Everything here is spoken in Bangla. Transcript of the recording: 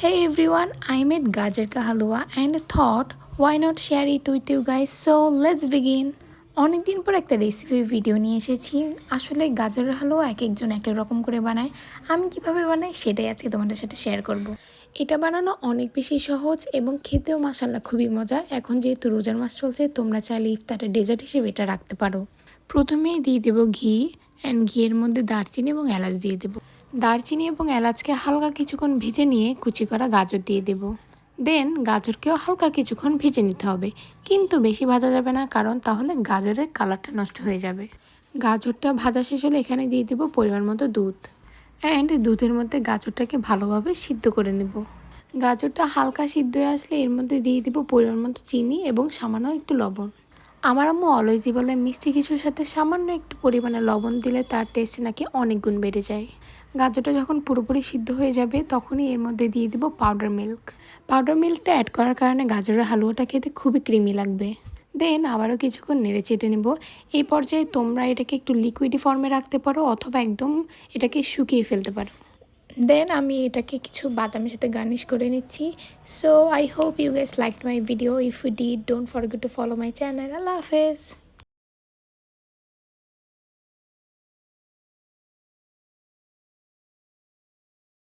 Hey everyone, I made gajar ka halwa and thought why not share it with you guys. So let's begin. অনেকদিন পর একটা রেসিপি ভিডিও নিয়ে এসেছি। আসলে গাজরের হালুয়া এক একজন এক এক রকম করে বানায়। আমি কিভাবে বানাই সেটাই আজকে তোমাদের সাথে শেয়ার করব। এটা বানানো অনেক বেশি সহজ এবং খেতেও মাশাআল্লাহ খুবই মজা। এখন যেহেতু রোজার মাস চলছে তোমরা চাইলে ইফতারের ডেজার্ট হিসেবে এটা রাখতে পারো। প্রথমেই দিয়ে দেবো ঘি অ্যান্ড ঘিয়ের মধ্যে দারচিনি এবং এলাচ দিয়ে দেবো। দারচিনি এবং এলাচকে হালকা কিছুক্ষণ ভেজে নিয়ে কুচি করা গাজর দিয়ে দেব। দেন গাজরকেও হালকা কিছুক্ষণ ভেজে নিতে হবে, কিন্তু বেশি ভাজা যাবে না, কারণ তাহলে গাজরের কালারটা নষ্ট হয়ে যাবে। গাজরটা ভাজা শেষ হলে এখানে দিয়ে দেবো পরিমাণ মতো দুধ অ্যান্ড দুধের মধ্যে গাজরটাকে ভালোভাবে সিদ্ধ করে নেব। গাজরটা হালকা সিদ্ধ হয়ে আসলে এর মধ্যে দিয়ে দেবো পরিমাণ মতো চিনি এবং সামান্য একটু লবণ। আমার আম্মু অলওয়েজই বলে মিষ্টি কিছুর সাথে সামান্য একটু পরিমাণে লবণ দিলে তার টেস্ট নাকি অনেক গুণ বেড়ে যায়। গাজরটা যখন পুরোপুরি সিদ্ধ হয়ে যাবে তখনই এর মধ্যে দিয়ে দেবো পাউডার মিল্ক। পাউডার মিল্কটা অ্যাড করার কারণে গাজরের হালুয়াটা খেতে খুবই ক্রিমি লাগবে। দেন আবারও কিছুক্ষণ নেড়ে চেটে নেব। এই পর্যায়ে তোমরা এটাকে একটু লিকুইড ফর্মে রাখতে পারো অথবা একদম এটাকে শুকিয়ে ফেলতে পারো। দেন আমি এটাকে কিছু বাদামের সাথে গার্নিশ করে নিচ্ছি। So I hope you guys liked my video. If you did, don't forget to follow my channel. আল্লাহ হাফেজ।